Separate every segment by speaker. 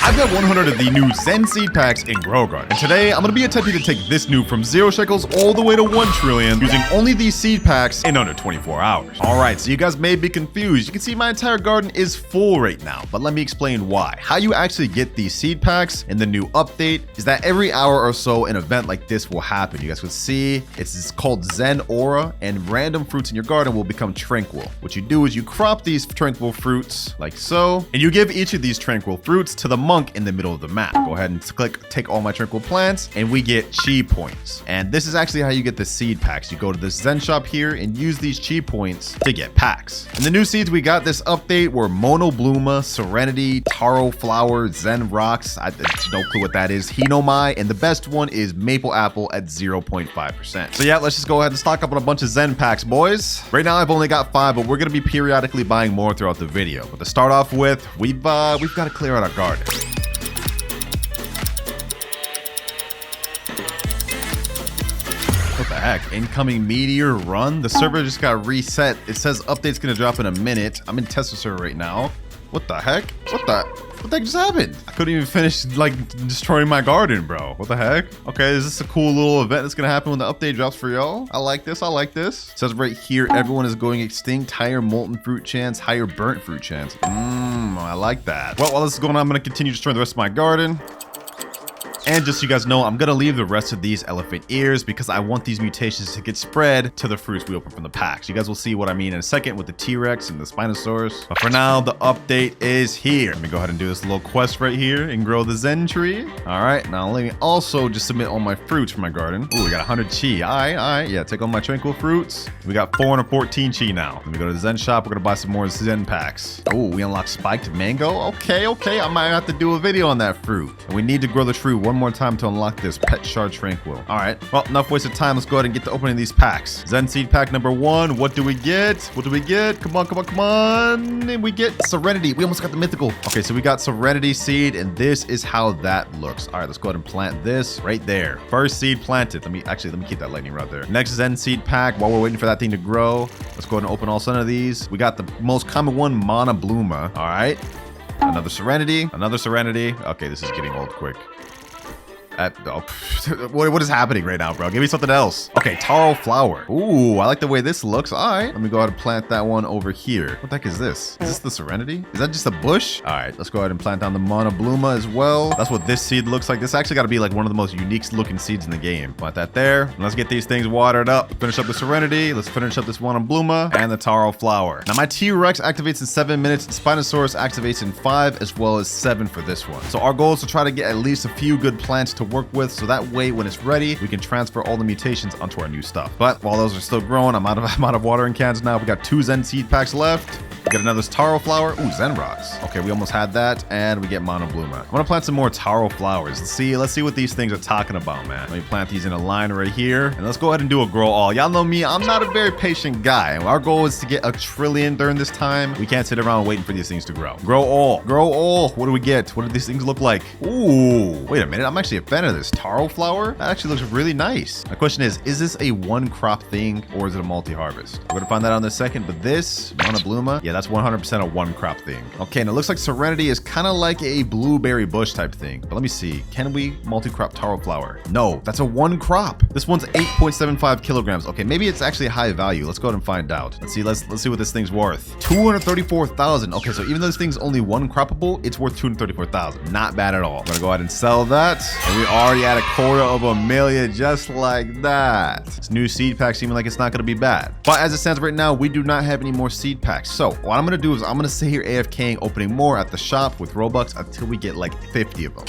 Speaker 1: I've got 100 of the new Zen Seed packs in Grow Garden, and today I'm going to be attempting to take this noob from 0 shekels all the way to 1 trillion using only these seed packs in under 24 hours. Alright, so you guys may be confused. You can see my entire garden is full right now, but let me explain why. How you actually get these seed packs in the new update is that every hour or so an event like this will happen. You guys can see it's called Zen Aura, and random fruits in your garden will become tranquil. What you do is you crop these tranquil fruits like so, and you give each of these tranquil fruits to the monk in the middle of the map. Go ahead and click take all my tranquil plants and we get chi points. And this is actually how you get the seed packs. You go to the Zen shop here and use these chi points to get packs. And the new seeds we got this update were Monobluma, Serenity, Taro Flower, Zen Rocks, I no clue what that is, Hinomai, and the best one is Maple Apple at 0.5%. So yeah, let's just go ahead and stock up on a bunch of Zen packs, boys. Right now I've only got 5, but we're gonna be periodically buying more throughout the video. But to start off with, we've got to clear out our garden. What the heck? Incoming meteor run? The server just got reset. It says update's gonna drop in a minute. I'm in tester server right now. What the heck? What the heck just happened? I couldn't even finish like destroying my garden, bro. What the heck? Okay, is this a cool little event that's gonna happen when the update drops for y'all? I like this. I like this. It says right here, everyone is going extinct. Higher molten fruit chance, higher burnt fruit chance. I like that. Well, while this is going on, I'm gonna continue destroying the rest of my garden. And just so you guys know, I'm going to leave the rest of these elephant ears because I want these mutations to get spread to the fruits we open from the packs. You guys will see what I mean in a second with the T-Rex and the Spinosaurus. But for now, the update is here. Let me go ahead and do this little quest right here and grow the Zen tree. All right, now let me also just submit all my fruits for my garden. Ooh, we got 100 chi. All right. Yeah, take all my tranquil fruits. We got 414 chi now. Let me go to the Zen shop. We're going to buy some more Zen packs. Oh, we unlocked spiked mango. Okay. I might have to do a video on that fruit. And we need to grow the tree one more time to unlock this pet shard tranquil. All right, well, enough wasted time. Let's go ahead and get to opening these packs. Zen seed pack number 1. What do we get? Come on. And we get Serenity. We almost got the mythical. Okay, so we got Serenity seed, and this is how that looks. All right, let's go ahead and plant this right there. First seed planted. Let me keep that lightning rod there. Next Zen seed pack. While we're waiting for that thing to grow, let's go ahead and open all 7 of these. We got the most common one, Monobluma. All right, another Serenity. Okay, this is getting old quick. What is happening right now, bro? Give me something else. Okay, Taro Flower. Ooh, I like the way this looks. All right, let me go ahead and plant that one over here. What the heck is this? Is this the Serenity? Is that just a bush? All right, let's go ahead and plant down the Monobluma as well. That's what this seed looks like. This actually got to be like one of the most unique looking seeds in the game. Plant that there. And let's get these things watered up. Finish up the Serenity. Let's finish up this Monobluma and the Taro Flower. Now my T-Rex activates in 7 minutes. The Spinosaurus activates in 5 as well as 7 for this one. So our goal is to try to get at least a few good plants to work with, so that way when it's ready we can transfer all the mutations onto our new stuff. But while those are still growing, I'm out of watering cans now. We got 2 Zen seed packs left. We get another Taro Flower. Ooh, Zen Rocks. Okay, we almost had that, and we get Monobluma. I'm gonna plant some more Taro Flowers. Let's see what these things are talking about, man. Let me plant these in a line right here, and let's go ahead and do a grow all. Y'all know me, I'm not a very patient guy. Our goal is to get 1 trillion during this time. We can't sit around waiting for these things to grow. Grow all. What do we get? What do these things look like? Ooh, wait a minute. I'm actually a fan of this Taro Flower. That actually looks really nice. My question is this a 1 crop thing or is it a multi-harvest? We're gonna find that out in a second, but this Monobluma, yeah, that's 100% a 1 crop thing. Okay, and it looks like Serenity is kind of like a blueberry bush type thing. But let me see. Can we multi-crop Taro Flower? No, that's a 1 crop. This one's 8.75 kilograms. Okay, maybe it's actually high value. Let's go ahead and find out. Let's see what this thing's worth. 234,000. Okay, so even though this thing's only 1 croppable, it's worth 234,000. Not bad at all. I'm gonna go ahead and sell that. And we already at $250,000 just like that. This new seed pack seeming like it's not gonna be bad. But as it stands right now, we do not have any more seed packs. So what I'm gonna do is I'm gonna sit here AFKing, opening more at the shop with Robux until we get like 50 of them.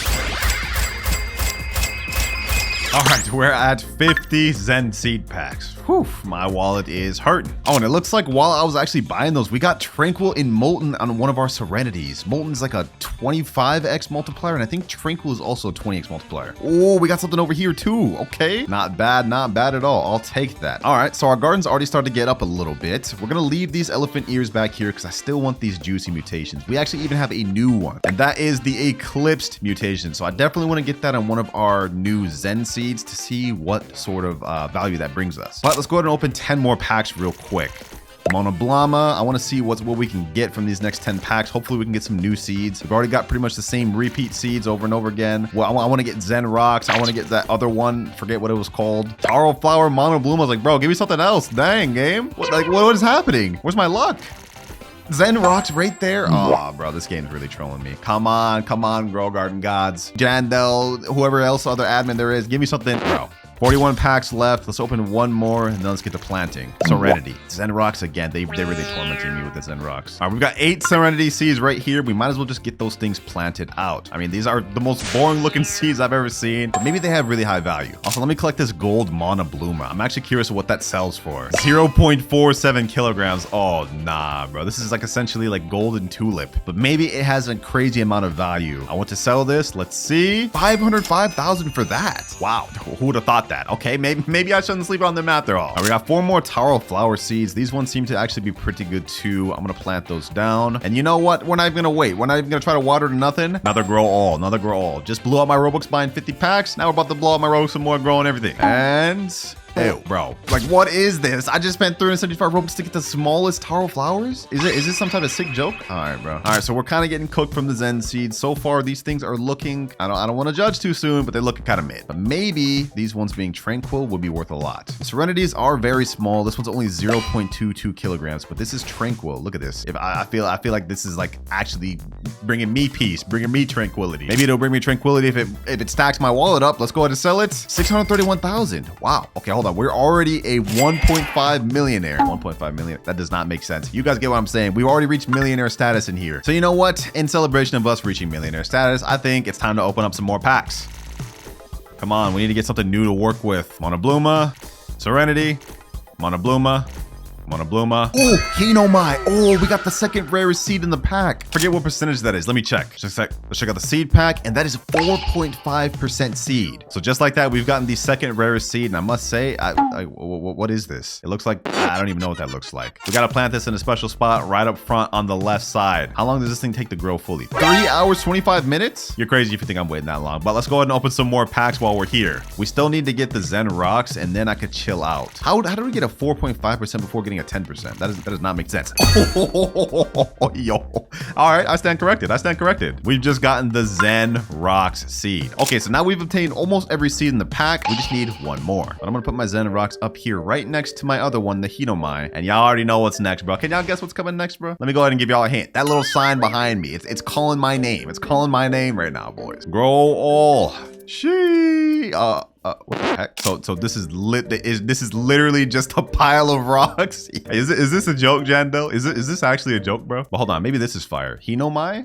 Speaker 1: All right, we're at 50 Zen seed packs. Whew, my wallet is hurting. Oh, and it looks like while I was actually buying those, we got Tranquil and Molten on one of our Serenities. Molten's like a 25x multiplier, and I think Tranquil is also a 20x multiplier. Oh, we got something over here too. Okay, not bad at all. I'll take that. All right, so our garden's already started to get up a little bit. We're gonna leave these elephant ears back here because I still want these juicy mutations. We actually even have a new one, and that is the Eclipsed mutation. So I definitely want to get that on one of our new Zen seeds to see what sort of value that brings us. But let's go ahead and open 10 more packs real quick. Monoblama. I want to see what we can get from these next 10 packs. Hopefully we can get some new seeds. We've already got pretty much the same repeat seeds over and over again. Well, I want to get Zen Rocks. I want to get that other one. Forget what it was called. Taro Flower Monobluma. I was like, bro, give me something else. Dang, game. What is happening? Where's my luck? Zen Rocks right there. Oh, bro, this game's really trolling me. Come on, Grow Garden Gods. Jandel, whoever else, other admin there is. Give me something, bro. 41 packs left. Let's open one more and then let's get to planting. Serenity. Zen Rocks again. They're really tormenting me with the Zen Rocks. All right, we've got 8 Serenity seeds right here. We might as well just get those things planted out. I mean, these are the most boring looking seeds I've ever seen, but maybe they have really high value. Also, let me collect this gold Monobluma. I'm actually curious what that sells for. 0.47 kilograms. Oh, nah, bro. This is like essentially like golden tulip, but maybe it has a crazy amount of value. I want to sell this. Let's see. 505,000 for that. Wow. Who would have thought that? Okay, maybe I shouldn't sleep on them after all. All right, we got 4 more taro flower seeds. These ones seem to actually be pretty good too. I'm gonna plant those down. And you know what? We're not even gonna wait. We're not even gonna try to water to nothing. Another grow all. Just blew out my Robux buying 50 packs. Now we're about to blow out my Robux some more, growing everything. And ew, bro. Like, what is this? I just spent 375 Robux to get the smallest taro flowers? Is this some type of sick joke? All right, bro. All right, so we're kind of getting cooked from the Zen Seed. So far, these things are looking, I don't want to judge too soon, but they're looking kind of mid. But maybe these ones being tranquil would be worth a lot. Serenities are very small. This one's only 0.22 kilograms, but this is tranquil. Look at this. If I feel like this is like actually bringing me peace, bringing me tranquility. Maybe it'll bring me tranquility if it stacks my wallet up. Let's go ahead and sell it. 631,000. Wow. Okay, hold on. We're already a 1.5 millionaire. 1.5 million. That does not make sense. You guys get what I'm saying. We've already reached millionaire status in here. So you know what? In celebration of us reaching millionaire status, I think it's time to open up some more packs. Come on, we need to get something new to work with. Monobluma, Serenity, Monobluma. Oh, Hinomai. Oh, we got the second rarest seed in the pack. Forget what percentage that is. Let me check. Let's check out the seed pack, and that is 4.5% seed. So just like that, we've gotten the second rarest seed, and I must say, what is this? It looks like, I don't even know what that looks like. We gotta plant this in a special spot right up front on the left side. How long does this thing take to grow fully? 3 hours, 25 minutes? You're crazy if you think I'm waiting that long, but let's go ahead and open some more packs while we're here. We still need to get the Zen Rocks, and then I could chill out. How do we get a 4.5% before getting a 10%? That does not make sense. Yo. All right, I stand corrected. We've just gotten the Zen Rocks seed. Okay, so now we've obtained almost every seed in the pack. We just need one more. But I'm gonna put my Zen Rocks up here right next to my other one, the Hinomai. And y'all already know what's next, bro. Can y'all guess what's coming next, bro? Let me go ahead and give y'all a hint. That little sign behind me, it's calling my name. It's calling my name right now, boys. Grow all. What the heck? So this is literally just a pile of rocks. Is this a joke, Jando? Is this actually a joke, bro? But hold on, maybe this is fire. Hinomai?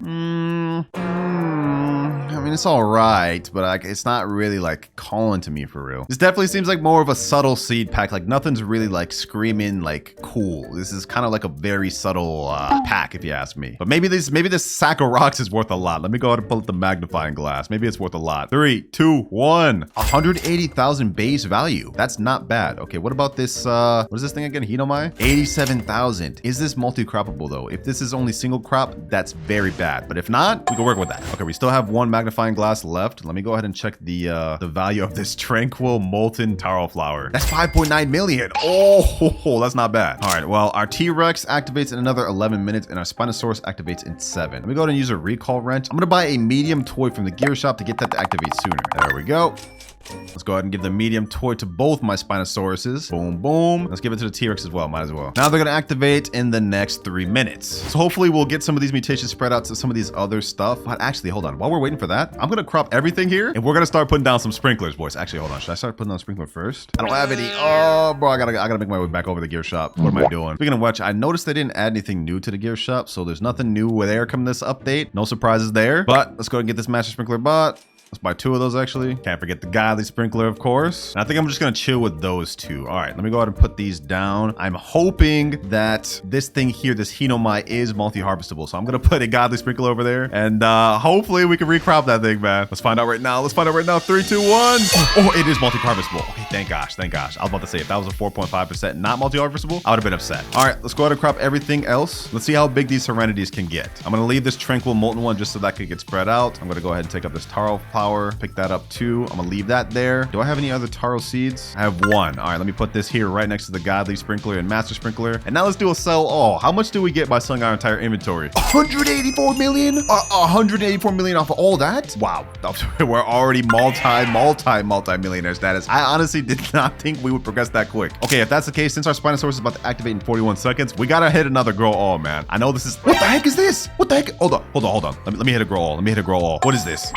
Speaker 1: I mean, it's all right, but like, it's not really like calling to me for real. This definitely seems like more of a subtle seed pack. Like nothing's really like screaming like cool. This is kind of like a very subtle pack, if you ask me. But maybe this sack of rocks is worth a lot. Let me go ahead and pull up the magnifying glass. Maybe it's worth a lot. 3, 2, 1. 180,000 base value. That's not bad. Okay, what about this? What is this thing again? Hinomai? 87,000. Is this multi-croppable though? If this is only single crop, that's very bad. But if not, we can work with that. Okay, we still have one magnifying glass left. Let me go ahead and check the value of this tranquil molten taro flower. That's 5.9 million. Oh, that's not bad. All right, well, our T-Rex activates in another 11 minutes and our Spinosaurus activates in 7. Let me go ahead and use a recall wrench. I'm gonna buy a medium toy from the gear shop to get that to activate sooner. There we go. Let's go ahead and give the medium toy to both my Spinosauruses. Boom, boom. Let's give it to the T-Rex as well. Might as well. Now they're going to activate in the next 3 minutes. So hopefully we'll get some of these mutations spread out to some of these other stuff. But actually, hold on. While we're waiting for that, I'm going to crop everything here. And we're going to start putting down some sprinklers, boys. Actually, hold on. Should I start putting down sprinkler first? I don't have any. Oh, bro. I gotta make my way back over to the gear shop. What am I doing? Speaking of which, I noticed they didn't add anything new to the gear shop. So there's nothing new there coming this update. No surprises there. But let's go ahead and get this master sprinkler bot. Let's buy 2 of those, actually. Can't forget the godly sprinkler, of course. And I think I'm just gonna chill with those 2. All right, let me go ahead and put these down. I'm hoping that this thing here, this Hinomai, is multi-harvestable. So I'm gonna put a godly sprinkler over there. And hopefully we can recrop that thing, man. Let's find out right now. 3, 2, 1. Oh, it is multi-harvestable. Okay, thank gosh. I was about to say, if that was a 4.5% not multi-harvestable, I would have been upset. All right, let's go ahead and crop everything else. Let's see how big these Serenities can get. I'm gonna leave this tranquil molten one just so that could get spread out. I'm gonna go ahead and take up this taro flower. Pick that up too. I'm gonna leave that there. Do I have any other taro seeds? I have one. All right, let me put this here right next to the godly sprinkler and master sprinkler. And now let's do a sell all. How much do we get by selling our entire inventory? 184 million? 184 million off of all that? Wow. We're already multi-millionaire status. I honestly did not think we would progress that quick. Okay, if that's the case, since our Spinosaurus is about to activate in 41 seconds, we gotta hit another grow all, man. I know this is... What the heck is this? What the heck? Hold on. Let me hit a grow all. What is this?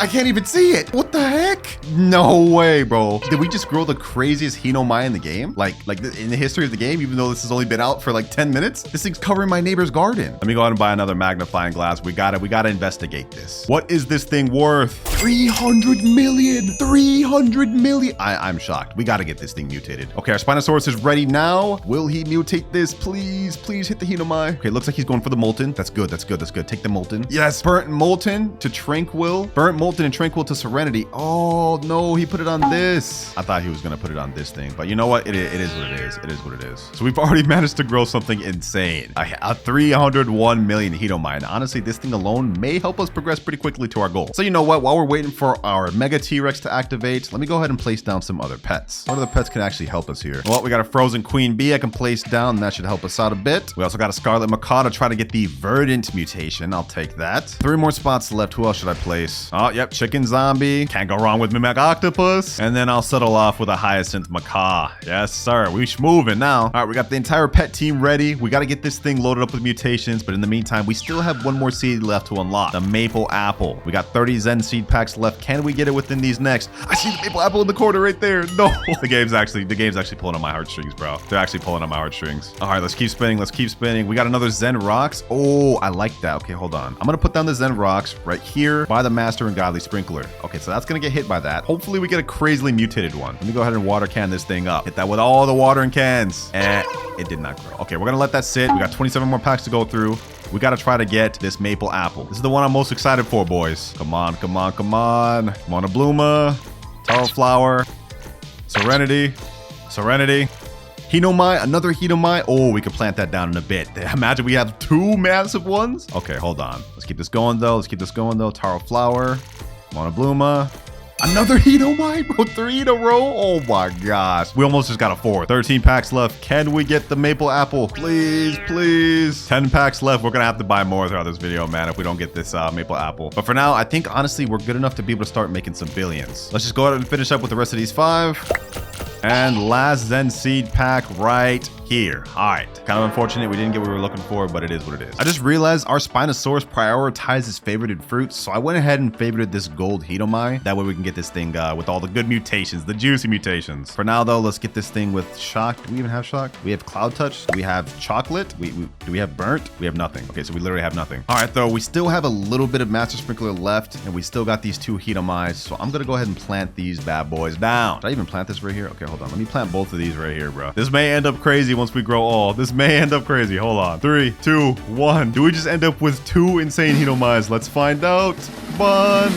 Speaker 1: I can't even see it. What the heck? No way, bro. Did we just grow the craziest Hinomai in the game? Like in the history of the game, even though this has only been out for like 10 minutes? This thing's covering my neighbor's garden. Let me go ahead and buy another magnifying glass. We gotta investigate this. What is this thing worth? 300 million. 300 million. I'm shocked. We gotta get this thing mutated. Okay, our Spinosaurus is ready now. Will he mutate this? Please hit the Hinomai. Okay, looks like he's going for the molten. That's good. Take the molten. Yes, burnt molten to tranquil. Burnt molten and tranquil to serenity. Oh no, he put it on this. I thought he was gonna put it on this thing, but you know what? It is what it is. It is what it is. So we've already managed to grow something insane. A 301 million Hinomai. And honestly, this thing alone may help us progress pretty quickly to our goal. So you know what? While we're waiting for our Mega T-Rex to activate, let me go ahead and place down some other pets. What other pets can actually help us here? Well, we got a frozen queen bee I can place down, and that should help us out a bit. We also got a scarlet macaw to try to get the verdant mutation. I'll take that. 3 more spots left. Who else should I place? Oh, yep, chicken zombie. Can't go wrong with mimic octopus. And then I'll settle off with a hyacinth macaw. Yes, sir. We moving now. All right, we got the entire pet team ready. We got to get this thing loaded up with mutations, but in the meantime, we still have one more seed left to unlock. The maple apple. We got 30 Zen Seed packs left. Can we get it within these next? I see the maple apple in the corner right there. No. The game's actually pulling on my heartstrings, bro. They're actually pulling on my heartstrings. All right, let's keep spinning. We got another Zen rocks. Oh, I like that. Okay, hold on. I'm gonna put down the Zen rocks right here by the master and godly sprinkler. Okay, so that's gonna get hit by that. Hopefully we get a crazily mutated one. Let me go ahead and water can this thing up. Hit that with all the watering cans. And it did not grow. Okay, we're gonna let that sit. We got 27 more packs to go through. We gotta try to get this maple apple. This is the one I'm most excited for, boys. Come on. Monobluma, taro flower, serenity. Hinomai, another Hinomai. Oh, we could plant that down in a bit. Imagine we have 2 massive ones. Okay, hold on. Let's keep this going though. Taro flower, Monobluma. Another Hinomai, bro. 3 in a row. Oh my gosh. We almost just got a 4. 13 packs left. Can we get the maple apple? Please. 10 packs left. We're gonna have to buy more throughout this video, man, if we don't get this maple apple. But for now, I think honestly, we're good enough to be able to start making some billions. Let's just go ahead and finish up with the rest of these 5. And last Zen Seed pack right here. All right. Kind of unfortunate we didn't get what we were looking for, but it is what it is. I just realized our Spinosaurus prioritizes favorited fruits, so I went ahead and favorited this gold Hinomai. That way we can get this thing with all the good mutations, the juicy mutations. For now, though, let's get this thing with shock. Do we even have shock? We have cloud touch. We have chocolate. Do we have burnt? We have nothing. Okay, so we literally have nothing. All right, though, we still have a little bit of master sprinkler left, and we still got these 2 Hinomais, so I'm gonna go ahead and plant these bad boys down. Did I even plant this right here? Okay, hold on. Let me plant both of these right here, bro. This may end up crazy once we grow all. This may end up crazy. Hold on. 3, 2, 1. Do we just end up with 2 insane Hinomais? Let's find out. Fun.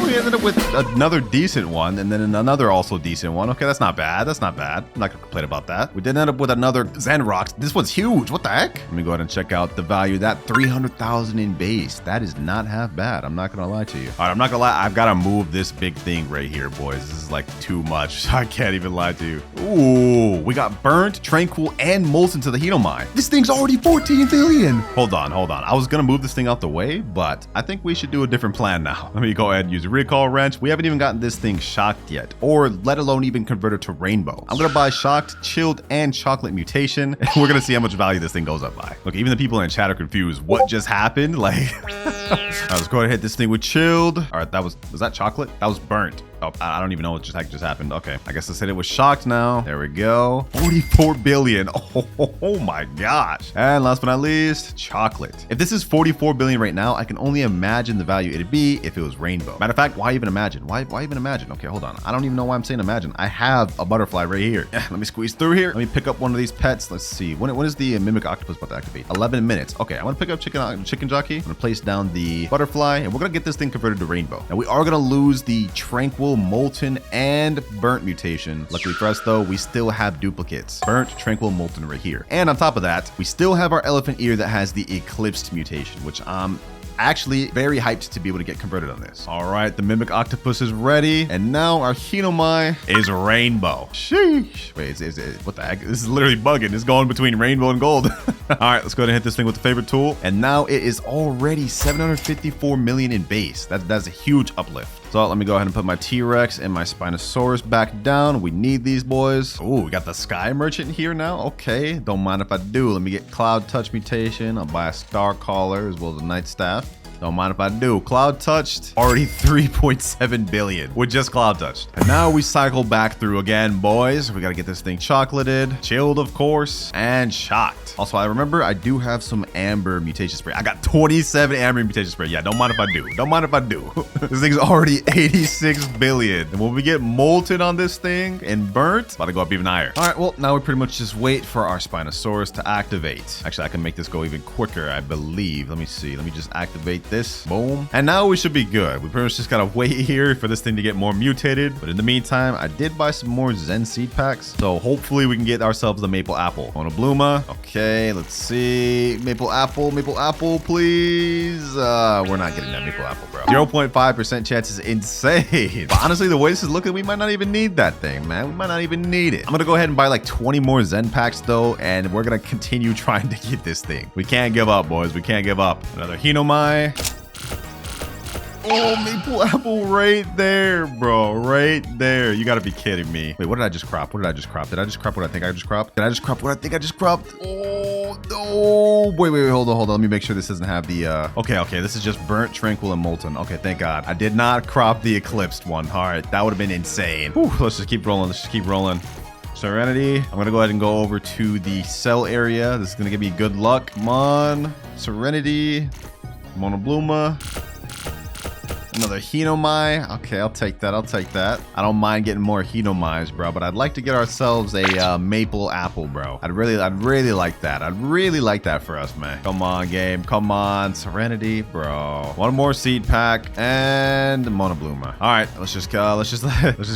Speaker 1: We ended up with another decent one, and then another also decent one. Okay, that's not bad. I'm not gonna complain about that. We did end up with another Zen rocks. This one's huge. What the heck? Let me go ahead and check out the value. That 300,000 in base. That is not half bad. I'm not gonna lie to you. All right, I'm not gonna lie. I've got to move this big thing right here, boys. This is like too much. I can't even lie to you. Ooh, we got burnt, tranquil, and molten to the Hinomai. This thing's already 14 billion. Hold on. I was gonna move this thing out the way, but I think we should do a different plan now. Let me go ahead and use a recall wrench. We haven't even gotten this thing shocked yet, or let alone even converted to rainbow. I'm gonna buy shocked, chilled, and chocolate mutation. And we're gonna see how much value this thing goes up by. Look, even the people in chat are confused. What just happened? Like, let's go ahead and hit this thing with chilled. All right, was that chocolate? That was burnt. Oh, I don't even know what just happened. Okay, I guess let's hit it with shocked now. There we go. 44 billion. Oh my gosh. And last but not least, chocolate. If this is 44 billion right now, I can only imagine the value it'd be if it was rainbow. Matter of fact, why even imagine? Why even imagine? Okay, hold on. I don't even know why I'm saying imagine. I have a butterfly right here. Let me squeeze through here. Let me pick up one of these pets. Let's see. When is the mimic octopus about to activate? 11 minutes. Okay, I want to pick up chicken jockey. I'm gonna place down the butterfly, and we're gonna get this thing converted to rainbow. Now we are gonna lose the tranquil, molten, and burnt mutation. Luckily for us though, we still have duplicates. Burnt, tranquil, molten right here. And on top of that, we still have our elephant ear that has the eclipsed mutation, which I'm actually very hyped to be able to get converted on this. All right, the mimic octopus is ready. And now our Hinomai is rainbow. Sheesh. Wait, what the heck? This is literally bugging. It's going between rainbow and gold. All right, let's go ahead and hit this thing with the favorite tool. And now it is already 754 million in base. That's a huge uplift. So let me go ahead and put my T-Rex and my Spinosaurus back down. We need these boys. Oh, we got the Sky Merchant here now. Okay, don't mind if I do. Let me get Cloud Touch mutation. I'll buy a Star Caller as well as a Night Staff. Don't mind if I do. Cloud Touched, already 3.7 billion with just Cloud Touched. And now we cycle back through again, boys. We got to get this thing chocolated, chilled, of course, and shocked. Also, I remember I do have some Amber mutation spray. I got 27 Amber mutation spray. Yeah, don't mind if I do. Don't mind if I do. This thing's already 86 billion. And when we get Molten on this thing and Burnt, about to go up even higher. All right, well, now we pretty much just wait for our Spinosaurus to activate. Actually, I can make this go even quicker, I believe. Let me see. Let me just activate this. Boom. And now we should be good. We pretty much just gotta wait here for this thing to get more mutated. But in the meantime, I did buy some more Zen Seed packs. So hopefully we can get ourselves the Maple Apple. Monobluma. Okay, let's see. Maple Apple, please. We're not getting that Maple Apple, bro. 0.5% chance is insane. But honestly, the way this is looking, we might not even need that thing, man. We might not even need it. I'm gonna go ahead and buy like 20 more Zen packs though, and we're gonna continue trying to get this thing. We can't give up, boys. We can't give up. Another Hinomai. Oh, Maple Apple right there, bro. Right there. You gotta be kidding me. Wait, what did I just crop? What did I just crop? Did I just crop what I think I just cropped? Did I just crop what I think I just cropped? Oh, no. Wait, hold on. Let me make sure this doesn't have the, Okay. This is just Burnt, Tranquil, and Molten. Okay, thank God. I did not crop the Eclipsed one. All right, that would have been insane. Whew, let's just keep rolling. Serenity. I'm gonna go ahead and go over to the cell area. This is gonna give me good luck. Come on. Serenity. Monobluma. Another Hinomai. Okay, I'll take that. I don't mind getting more Hinomais, bro, but I'd like to get ourselves a Maple Apple, bro. I'd really like that. I'd really like that for us, man. Come on, game. Come on. Serenity, bro. One more seed pack and Monobluma. All right, let's just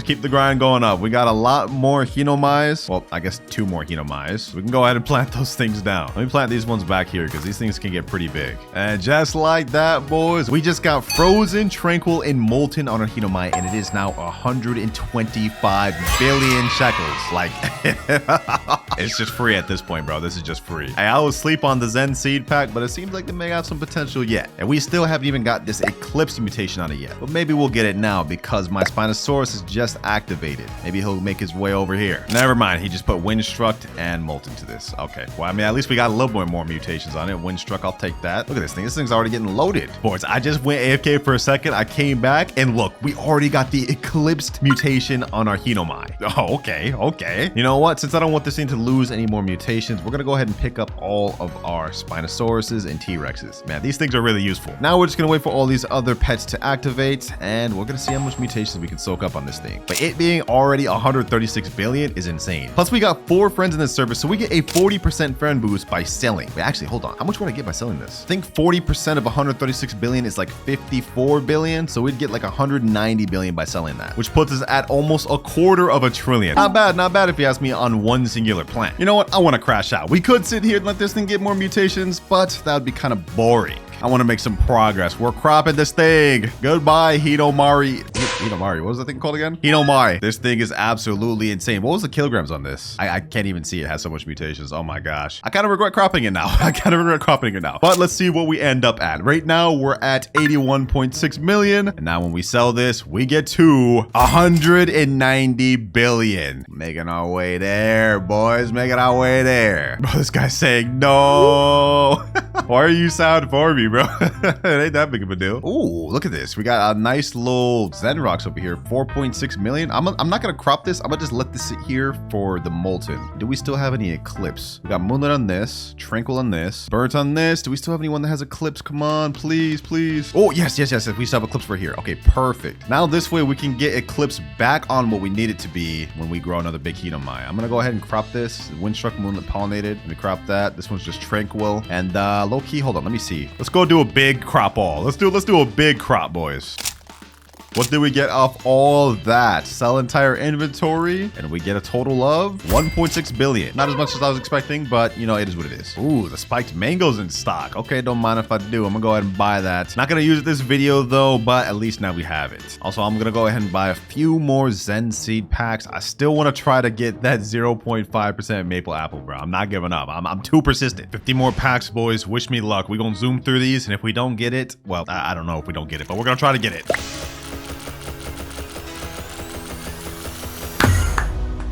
Speaker 1: keep the grind going up. We got a lot more Hinomais. Well, I guess 2 more Hinomais. We can go ahead and plant those things down. Let me plant these ones back here because these things can get pretty big. And just like that, boys, we just got Frozen, Tranquil, and Molten on our Hinomai, and it is now 125 billion shekels. Like, it's just free at this point, bro. This is just free. I was sleep on the Zen Seed pack, but it seems like they may have some potential yet. And we still haven't even got this Eclipse mutation on it yet. But maybe we'll get it now because my Spinosaurus is just activated. Maybe he'll make his way over here. Never mind. He just put Windstruck and Molten to this. Okay. Well, I mean, at least we got a little bit more mutations on it. Windstruck, I'll take that. Look at this thing. This thing's already getting loaded. Boys, I just went AFK for a second. I came back and look, we already got the Eclipsed mutation on our Hinomai. Oh, okay. You know what? Since I don't want this thing to lose any more mutations, we're gonna go ahead and pick up all of our Spinosauruses and T-Rexes. Man, these things are really useful. Now we're just gonna wait for all these other pets to activate, and we're gonna see how much mutations we can soak up on this thing. But it being already 136 billion is insane. Plus, we got 4 friends in this server, so we get a 40% friend boost by selling. Wait, actually, hold on. How much would I get by selling this? I think 40% of 136 billion is like 54 billion, so we'd get like 190 billion by selling that, which puts us at almost a quarter of a trillion. Not bad if you ask me on one singular plant. You know what? I want to crash out. We could sit here and let this thing get more mutations, but that would be kind of boring. I want to make some progress. We're cropping this thing. Goodbye, Hinomari. Hinomari, what was that thing called again? Hinomai. This thing is absolutely insane. What was the kilograms on this? I can't even see. It has so much mutations. Oh my gosh. I kind of regret cropping it now. But let's see what we end up at. Right now, we're at 81.6 million. And now when we sell this, we get to 190 billion. Making our way there, boys. Making our way there. Bro, this guy's saying no. Why are you sad for me, bro? It ain't that big of a deal. Ooh, look at this. We got a nice little Zen rocks over here. 4.6 million. I'm not gonna crop this. I'm gonna just let this sit here for the Molten. Do we still have any Eclipse? We got Moonlit on this, Tranquil on this, Burnt on this. Do we still have anyone that has Eclipse? Come on, please. Oh, yes. We still have Eclipse right here. Okay, perfect. Now this way we can get Eclipse back on what we need it to be when we grow another big Hinomai. I'm gonna go ahead and crop this. Windstruck, Moonlit, Pollinated. Let me crop that. This one's just Tranquil. And low key, hold on, let me see. Let's go do a big crop all. Let's do a big crop, boys. What did we get off all that? Sell entire inventory, and we get a total of 1.6 billion. Not as much as I was expecting, but you know, it is what it is. Ooh, the spiked mangoes in stock. Okay, don't mind if I do. I'm gonna go ahead and buy that. Not gonna use it this video though, but at least now we have it. Also, I'm gonna go ahead and buy a few more Zen Seed packs. I still want to try to get that 0.5% maple apple, bro. I'm not giving up. I'm too persistent. 50 more packs, boys. Wish me luck. We're gonna zoom through these, and if we don't get it, well, I don't know if we don't get it, but we're gonna try to get it.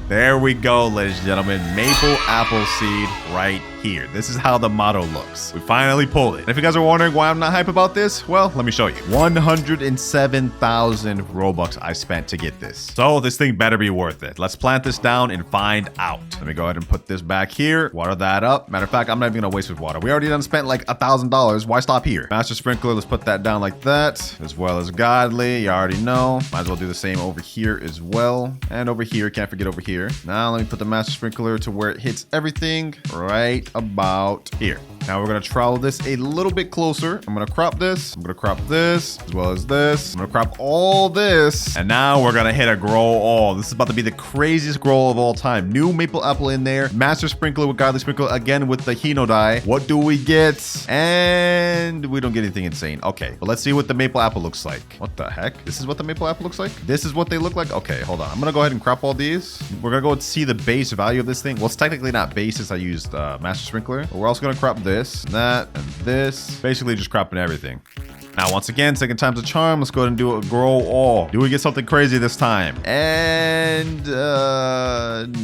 Speaker 1: There we go, ladies and gentlemen. Maple apple seed right here. This is how the motto looks. We finally pulled it. And if you guys are wondering why I'm not hype about this, well, let me show you. 107,000 Robux I spent to get this. So this thing better be worth it. Let's plant this down and find out. Let me go ahead and put this back here. Water that up. Matter of fact, I'm not even gonna waste with water. We already done spent like $1,000. Why stop here? Master sprinkler, let's put that down like that. As well as godly, you already know. Might as well do the same over here as well. And over here, can't forget over here. Now let me put the master sprinkler to where it hits everything right about here. Now we're gonna trowel this a little bit closer. I'm gonna crop this. I'm gonna crop this as well as this. I'm gonna crop all this. And now we're gonna hit a grow all. This is about to be the craziest grow of all time. New maple apple in there. Master sprinkler with godly sprinkler again with the Hino dye. What do we get? And we don't get anything insane. Okay, but let's see what the maple apple looks like. What the heck? This is what the maple apple looks like? This is what they look like? Okay, hold on. I'm gonna go ahead and crop all these. We're gonna go and see the base value of this thing. Well, it's technically not base since I used master sprinkler. But we're also gonna crop this and that and this. Basically just cropping everything. Now, once again, second time's a charm. Let's go ahead and do a grow all. Do we get something crazy this time? And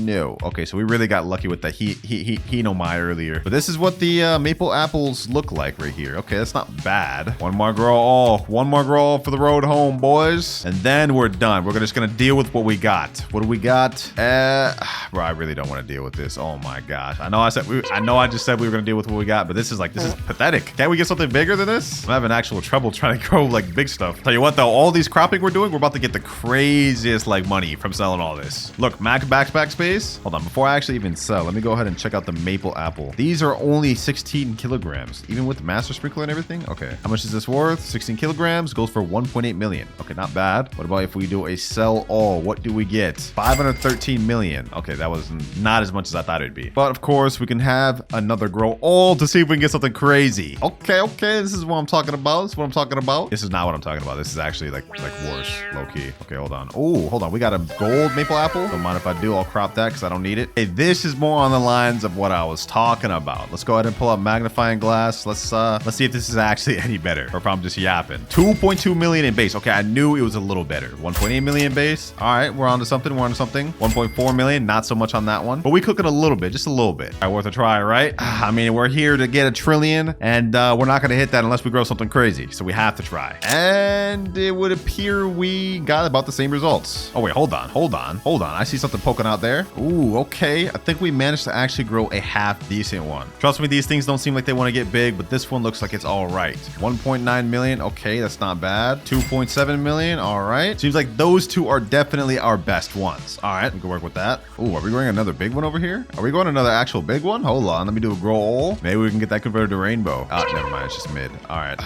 Speaker 1: no. Okay, so we really got lucky with the Hinomai earlier. But this is what the maple apples look like right here. Okay, that's not bad. One more grow all. One more grow all for the road home, boys. And then we're done. We're just gonna deal with what we got. What do we got? Bro, I really don't want to deal with this. Oh my gosh. I know I just said we were gonna deal with what we got, but this is pathetic. Can't we get something bigger than this? I'm having actual trouble trying to grow like big stuff. Tell you what though, all these cropping we're doing, we're about to get the craziest like money from selling all this. Look, max backpack space. Hold on, before I actually even sell, let me go ahead and check out the maple apple. These are only 16 kilograms, even with the master sprinkler and everything. Okay, how much is this worth? 16 kilograms goes for 1.8 million. Okay, not bad. What about if we do a sell all? What do we get? 513 million. Okay, that was not as much as I thought it'd be. But of course, we can have another grow all to see if we can get something crazy. Okay, this is what I'm talking about. This is what I'm talking about. This is not what I'm talking about. This is actually like worse, low key. Okay, hold on. Oh, hold on. We got a gold maple apple. Don't mind if I do. I'll crop that because I don't need it. Hey, this is more on the lines of what I was talking about. Let's go ahead and pull up magnifying glass. Let's see if this is actually any better or if I'm just yapping. 2.2 million in base. Okay, I knew it was a little better. 1.8 million base. All right, we're on to something. 1.4 million. Not so much on that one, but we cook it a little bit, just a little bit. All right, worth a try, right? I mean, we're here to get a trillion, and we're not going to hit that unless we grow something crazy. So we have to try. And it would appear we got about the same results. Oh wait, hold on. I see something poking out there. Ooh, okay. I think we managed to actually grow a half decent one. Trust me, these things don't seem like they want to get big, but this one looks like it's all right. 1.9 million. Okay, that's not bad. 2.7 million. All right. Seems like those two are definitely our best ones. All right, we can work with that. Ooh, are we growing another big one over here? Are we growing another actual big one? Hold on. Let me do a grow all. Maybe we can get that converted to rainbow. Oh, never mind. It's just mid. All right.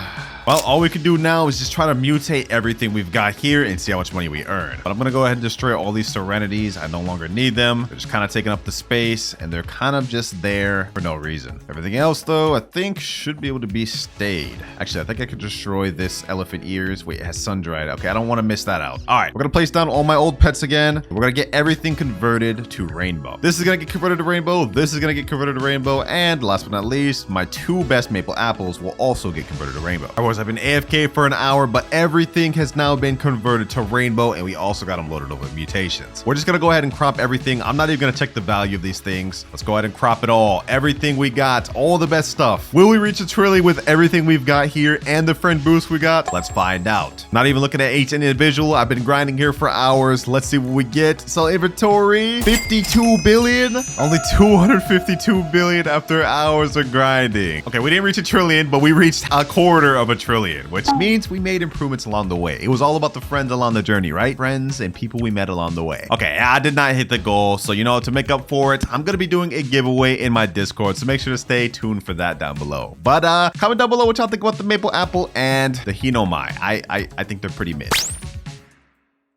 Speaker 1: Well, all we can do now is just try to mutate everything we've got here and see how much money we earn. But I'm going to go ahead and destroy all these serenities. I no longer need them. They're just kind of taking up the space and they're kind of just there for no reason. Everything else though, I think should be able to be stayed. Actually, I think I could destroy this elephant ears. Wait, it has sun dried. Okay, I don't want to miss that out. All right, we're going to place down all my old pets again. We're going to get everything converted to rainbow. This is going to get converted to rainbow. This is going to get converted to rainbow. And last but not least, my two best maple apples will also get converted to rainbow. Of course, I've been AFK for an hour, but everything has now been converted to rainbow and we also got them loaded up with mutations. We're just going to go ahead and crop everything. I'm not even going to check the value of these things. Let's go ahead and crop it all. Everything we got, all the best stuff. Will we reach a trillion with everything we've got here and the friend boost we got? Let's find out. Not even looking at each individual. I've been grinding here for hours. Let's see what we get. Sell inventory, 52 billion. Only 252 billion after hours of grinding. Okay, we didn't reach a trillion, but we reached a quarter of a trillion, which means we made improvements along the way. It was all about the friends along the journey, right? Friends and people we met along the way. Okay, I did not hit the goal. So, you know, to make up for it, I'm going to be doing a giveaway in my Discord. So make sure to stay tuned for that down below. But comment down below what y'all think about the maple apple and the Hinomai. I think they're pretty mid.